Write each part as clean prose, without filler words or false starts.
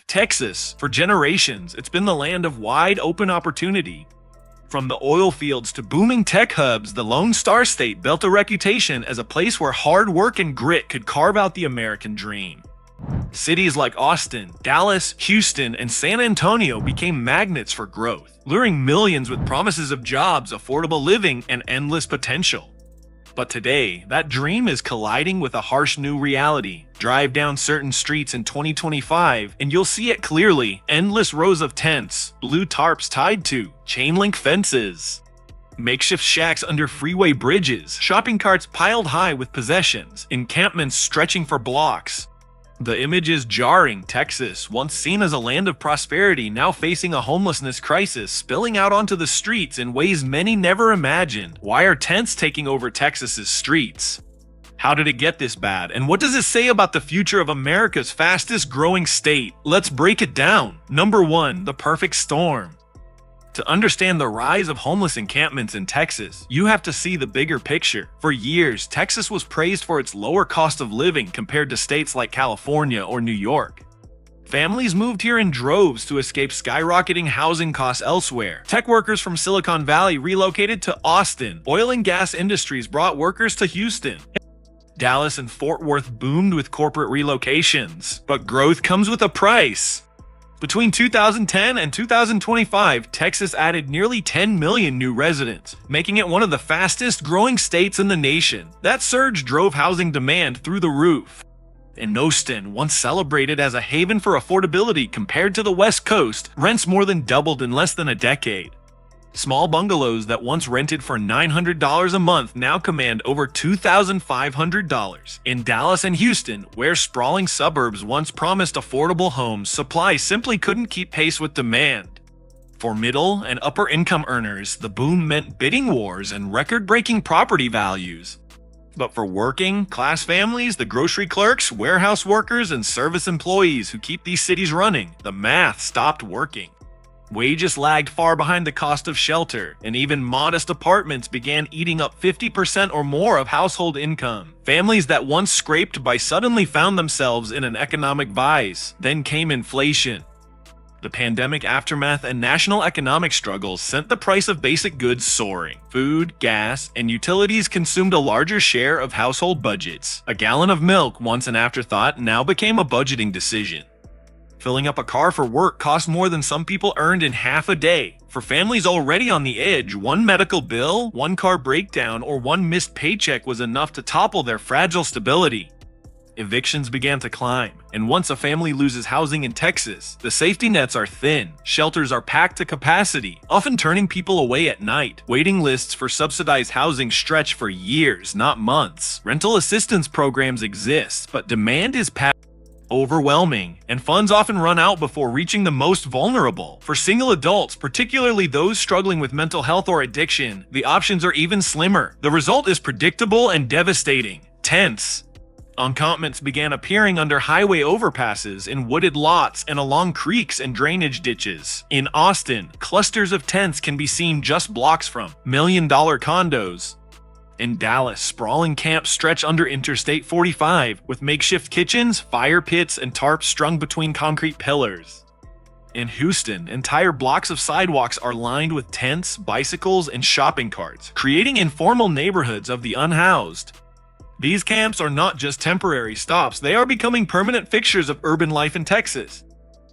Texas, for generations, it's been the land of wide open opportunity. From the oil fields to booming tech hubs, the Lone Star State built a reputation as a place where hard work and grit could carve out the American dream. Cities like Austin, Dallas, Houston, and San Antonio became magnets for growth, luring millions with promises of jobs, affordable living, and endless potential. But today, that dream is colliding with a harsh new reality. Drive down certain streets in 2025, and you'll see it clearly. Endless rows of tents, blue tarps tied to chain link fences, makeshift shacks under freeway bridges, shopping carts piled high with possessions, encampments stretching for blocks. The image is jarring. Texas, once seen as a land of prosperity, now facing a homelessness crisis, spilling out onto the streets in ways many never imagined. Why are tents taking over Texas's streets? How did it get this bad? And what does it say about the future of America's fastest growing state? Let's break it down. Number 1, the perfect storm. To understand the rise of homeless encampments in Texas, you have to see the bigger picture. For years, Texas was praised for its lower cost of living compared to states like California or New York. Families moved here in droves to escape skyrocketing housing costs elsewhere. Tech workers from Silicon Valley relocated to Austin. Oil and gas industries brought workers to Houston. Dallas and Fort Worth boomed with corporate relocations. But growth comes with a price. Between 2010 and 2025, Texas added nearly 10 million new residents, making it one of the fastest growing states in the nation. That surge drove housing demand through the roof. In Austin, once celebrated as a haven for affordability compared to the West Coast, rents more than doubled in less than a decade. Small bungalows that once rented for $900 a month now command over $2,500. In Dallas and Houston, where sprawling suburbs once promised affordable homes, supply simply couldn't keep pace with demand. For middle and upper income earners, the boom meant bidding wars and record-breaking property values. But for working class families, the grocery clerks, warehouse workers, and service employees who keep these cities running, the math stopped working. Wages lagged far behind the cost of shelter, and even modest apartments began eating up 50% or more of household income. Families that once scraped by suddenly found themselves in an economic vise. Then came inflation. The pandemic aftermath and national economic struggles sent the price of basic goods soaring. Food, gas, and utilities consumed a larger share of household budgets. A gallon of milk, once an afterthought, now became a budgeting decision. Filling up a car for work cost more than some people earned in half a day. For families already on the edge, one medical bill, one car breakdown, or one missed paycheck was enough to topple their fragile stability. Evictions began to climb, and once a family loses housing in Texas, the safety nets are thin. Shelters are packed to capacity, often turning people away at night. Waiting lists for subsidized housing stretch for years, not months. Rental assistance programs exist, but demand is overwhelming, and funds often run out before reaching the most vulnerable. For single adults, particularly those struggling with mental health or addiction, the options are even slimmer. The result is predictable and devastating: tents. Encampments began appearing under highway overpasses, in wooded lots, and along creeks and drainage ditches. In Austin, clusters of tents can be seen just blocks from million-dollar condos. In Dallas, sprawling camps stretch under Interstate 45, with makeshift kitchens, fire pits, and tarps strung between concrete pillars. In Houston, entire blocks of sidewalks are lined with tents, bicycles, and shopping carts, creating informal neighborhoods of the unhoused. These camps are not just temporary stops, they are becoming permanent fixtures of urban life in Texas.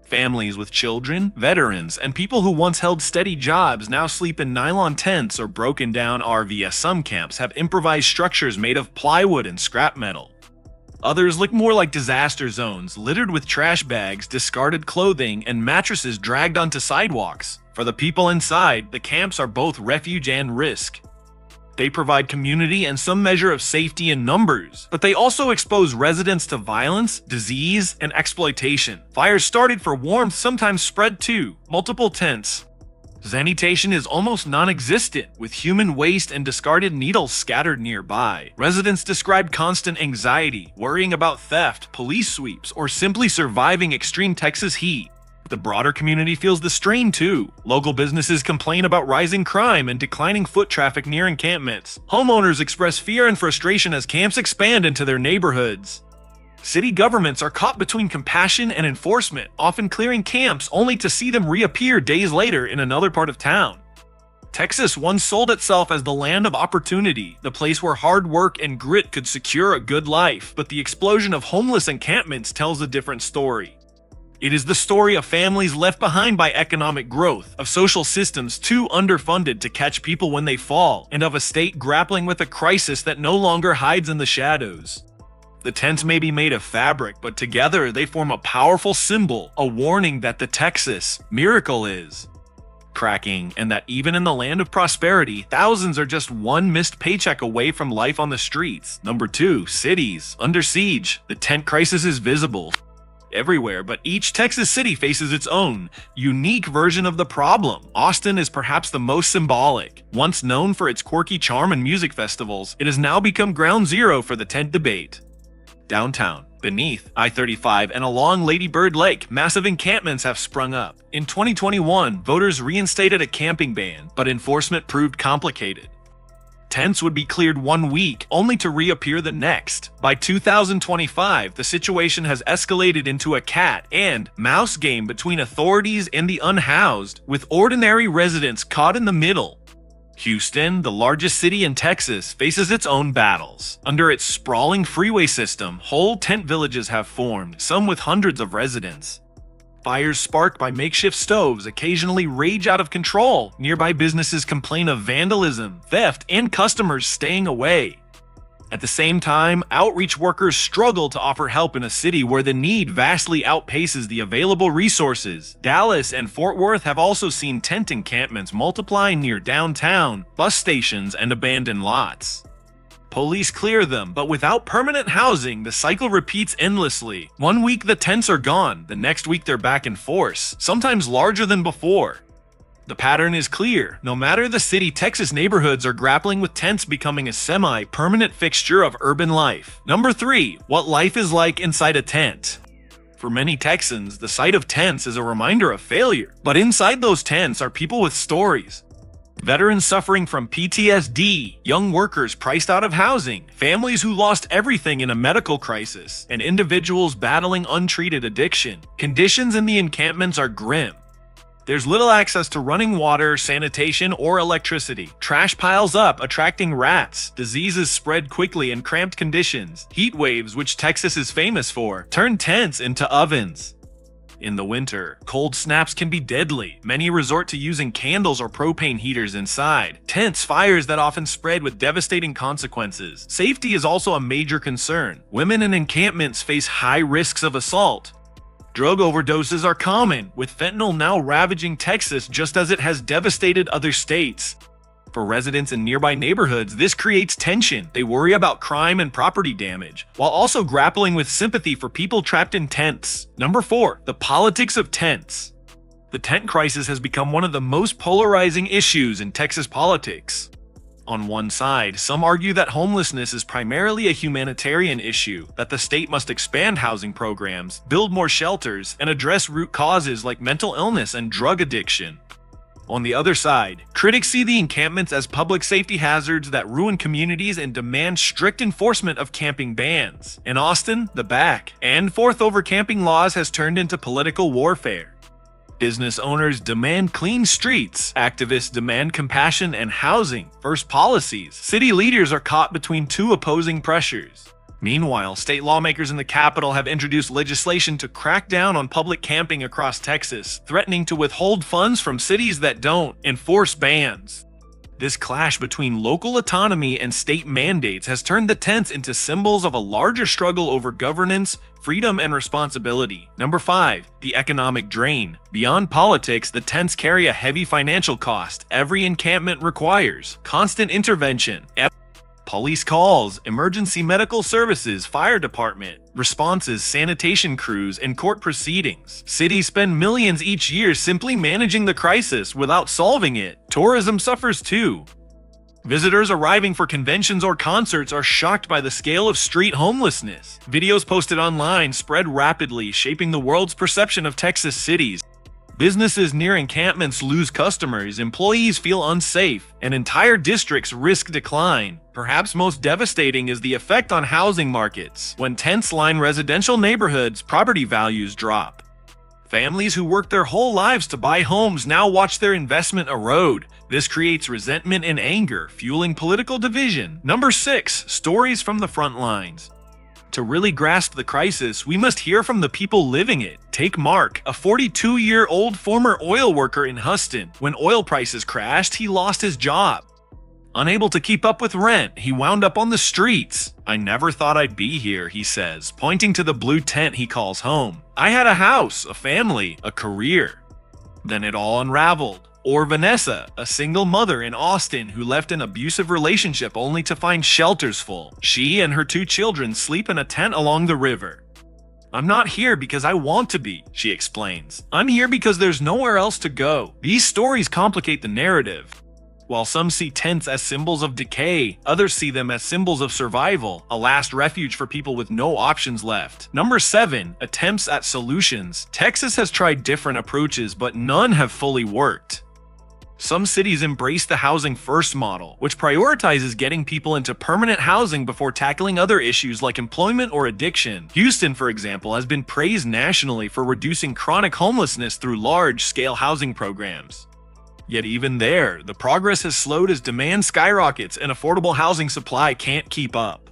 Families with children, veterans, and people who once held steady jobs now sleep in nylon tents or broken down RVs. Some camps have improvised structures made of plywood and scrap metal. Others look more like disaster zones, littered with trash bags, discarded clothing, and mattresses dragged onto sidewalks. For the people inside, the camps are both refuge and risk. They provide community and some measure of safety in numbers, but they also expose residents to violence, disease, and exploitation. Fires started for warmth sometimes spread to multiple tents. Sanitation is almost non-existent, with human waste and discarded needles scattered nearby. Residents described constant anxiety, worrying about theft, police sweeps, or simply surviving extreme Texas heat. The broader community feels the strain too. Local businesses complain about rising crime and declining foot traffic near encampments. Homeowners express fear and frustration as camps expand into their neighborhoods. City governments are caught between compassion and enforcement, often clearing camps only to see them reappear days later in another part of town. Texas once sold itself as the land of opportunity, the place where hard work and grit could secure a good life, but the explosion of homeless encampments tells a different story. It is the story of families left behind by economic growth, of social systems too underfunded to catch people when they fall, and of a state grappling with a crisis that no longer hides in the shadows. The tents may be made of fabric, but together they form a powerful symbol, a warning that the Texas miracle is cracking, and that even in the land of prosperity, thousands are just one missed paycheck away from life on the streets. Number 2, cities under siege. The tent crisis is visible everywhere, but each Texas city faces its own, unique version of the problem. Austin is perhaps the most symbolic. Once known for its quirky charm and music festivals, it has now become ground zero for the tent debate. Downtown, beneath I-35 and along Lady Bird Lake, massive encampments have sprung up. In 2021, voters reinstated a camping ban, but enforcement proved complicated. Tents would be cleared 1 week, only to reappear the next. By 2025, the situation has escalated into a cat and mouse game between authorities and the unhoused, with ordinary residents caught in the middle. Houston, the largest city in Texas, faces its own battles. Under its sprawling freeway system, whole tent villages have formed, some with hundreds of residents. Fires sparked by makeshift stoves occasionally rage out of control. Nearby businesses complain of vandalism, theft, and customers staying away. At the same time, outreach workers struggle to offer help in a city where the need vastly outpaces the available resources. Dallas and Fort Worth have also seen tent encampments multiply near downtown, bus stations, and abandoned lots. Police clear them, but without permanent housing, the cycle repeats endlessly. 1 week the tents are gone, the next week they're back in force, sometimes larger than before. The pattern is clear. No matter the city, Texas neighborhoods are grappling with tents becoming a semi-permanent fixture of urban life. Number 3, what life is like inside a tent. For many Texans, the sight of tents is a reminder of failure. But inside those tents are people with stories. Veterans suffering from PTSD, young workers priced out of housing, families who lost everything in a medical crisis, and individuals battling untreated addiction. Conditions in the encampments are grim. There's little access to running water, sanitation, or electricity. Trash piles up, attracting rats. Diseases spread quickly in cramped conditions. Heat waves, which Texas is famous for, turn tents into ovens. In the winter, cold snaps can be deadly. Many resort to using candles or propane heaters inside. Tents fires that often spread with devastating consequences. Safety is also a major concern. Women in encampments face high risks of assault. Drug overdoses are common, with fentanyl now ravaging Texas just as it has devastated other states. For residents in nearby neighborhoods, this creates tension. They worry about crime and property damage, while also grappling with sympathy for people trapped in tents. Number 4, the politics of tents. The tent crisis has become one of the most polarizing issues in Texas politics. On one side, some argue that homelessness is primarily a humanitarian issue, that the state must expand housing programs, build more shelters, and address root causes like mental illness and drug addiction. On the other side, critics see the encampments as public safety hazards that ruin communities and demand strict enforcement of camping bans. In Austin, the back and forth over camping laws has turned into political warfare. Business owners demand clean streets, activists demand compassion and housing-first policies. City leaders are caught between two opposing pressures. Meanwhile, state lawmakers in the capital have introduced legislation to crack down on public camping across Texas, threatening to withhold funds from cities that don't enforce bans. This clash between local autonomy and state mandates has turned the tents into symbols of a larger struggle over governance, freedom, and responsibility. Number 5, the economic drain. Beyond politics, the tents carry a heavy financial cost. Every encampment requires constant intervention. Police calls, emergency medical services, fire department responses, sanitation crews, and court proceedings. Cities spend millions each year simply managing the crisis without solving it. Tourism suffers too. Visitors arriving for conventions or concerts are shocked by the scale of street homelessness. Videos posted online spread rapidly, shaping the world's perception of Texas cities. Businesses near encampments lose customers, employees feel unsafe, and entire districts risk decline. Perhaps most devastating is the effect on housing markets. When tents line residential neighborhoods, property values drop. Families who worked their whole lives to buy homes now watch their investment erode. This creates resentment and anger, fueling political division. Number 6. Stories from the front lines. To really grasp the crisis, we must hear from the people living it. Take Mark, a 42-year-old former oil worker in Houston. When oil prices crashed, he lost his job. Unable to keep up with rent, he wound up on the streets. "I never thought I'd be here," he says, pointing to the blue tent he calls home. "I had a house, a family, a career." Then it all unraveled. Or Vanessa, a single mother in Austin who left an abusive relationship only to find shelters full. She and her 2 children sleep in a tent along the river. "I'm not here because I want to be," she explains. "I'm here because there's nowhere else to go." These stories complicate the narrative. While some see tents as symbols of decay, others see them as symbols of survival, a last refuge for people with no options left. Number 7. Attempts at solutions. Texas has tried different approaches, but none have fully worked. Some cities embrace the housing first model, which prioritizes getting people into permanent housing before tackling other issues like employment or addiction. Houston, for example, has been praised nationally for reducing chronic homelessness through large-scale housing programs. Yet even there, the progress has slowed as demand skyrockets and affordable housing supply can't keep up.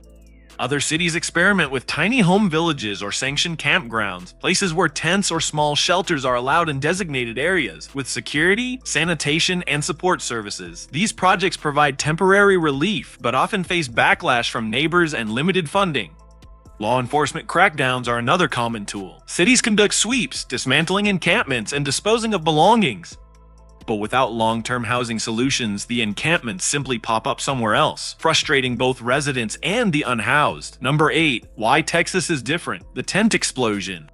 Other cities experiment with tiny home villages or sanctioned campgrounds, places where tents or small shelters are allowed in designated areas, with security, sanitation, and support services. These projects provide temporary relief, but often face backlash from neighbors and limited funding. Law enforcement crackdowns are another common tool. Cities conduct sweeps, dismantling encampments, and disposing of belongings. But without long-term housing solutions, the encampments simply pop up somewhere else, frustrating both residents and the unhoused. Number 8. Why Texas is different. The tent explosion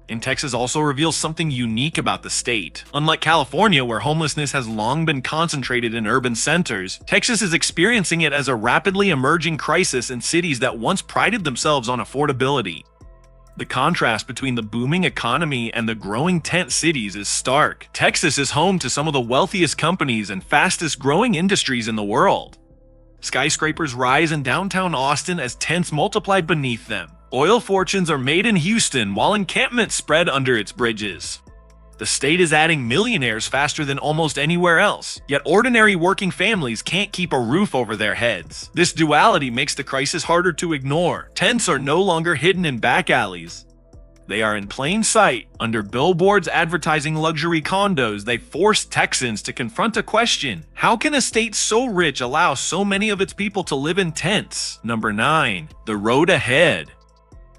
in Texas also reveals something unique about the state. Unlike California, where homelessness has long been concentrated in urban centers, Texas is experiencing it as a rapidly emerging crisis in cities that once prided themselves on affordability. The contrast between the booming economy and the growing tent cities is stark. Texas is home to some of the wealthiest companies and fastest growing industries in the world. Skyscrapers rise in downtown Austin as tents multiply beneath them. Oil fortunes are made in Houston while encampments spread under its bridges. The state is adding millionaires faster than almost anywhere else, yet ordinary working families can't keep a roof over their heads. This duality makes the crisis harder to ignore. Tents are no longer hidden in back alleys. They are in plain sight. Under billboards advertising luxury condos, they force Texans to confront a question. How can a state so rich allow so many of its people to live in tents? Number 9. The road ahead.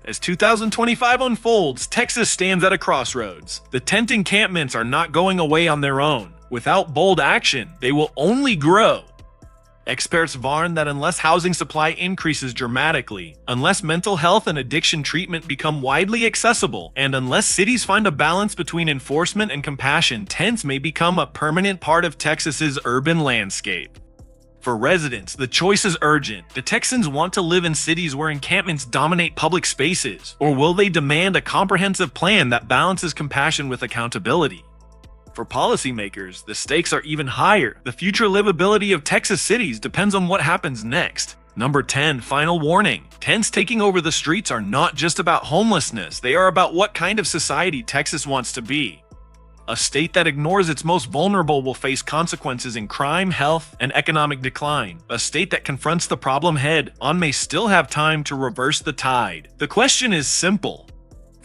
As 2025 unfolds, Texas stands at a crossroads. The tent encampments are not going away on their own. Without bold action, they will only grow. Experts warn that unless housing supply increases dramatically, unless mental health and addiction treatment become widely accessible, and unless cities find a balance between enforcement and compassion, tents may become a permanent part of Texas's urban landscape. For residents, the choice is urgent. Do Texans want to live in cities where encampments dominate public spaces? Or will they demand a comprehensive plan that balances compassion with accountability? For policymakers, the stakes are even higher. The future livability of Texas cities depends on what happens next. Number 10. Final warning. Tents taking over the streets are not just about homelessness. They are about what kind of society Texas wants to be. A state that ignores its most vulnerable will face consequences in crime, health, and economic decline. A state that confronts the problem head-on may still have time to reverse the tide. The question is simple,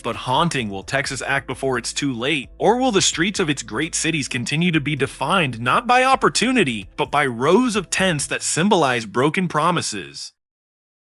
but haunting. Will Texas act before it's too late? Or will the streets of its great cities continue to be defined not by opportunity, but by rows of tents that symbolize broken promises?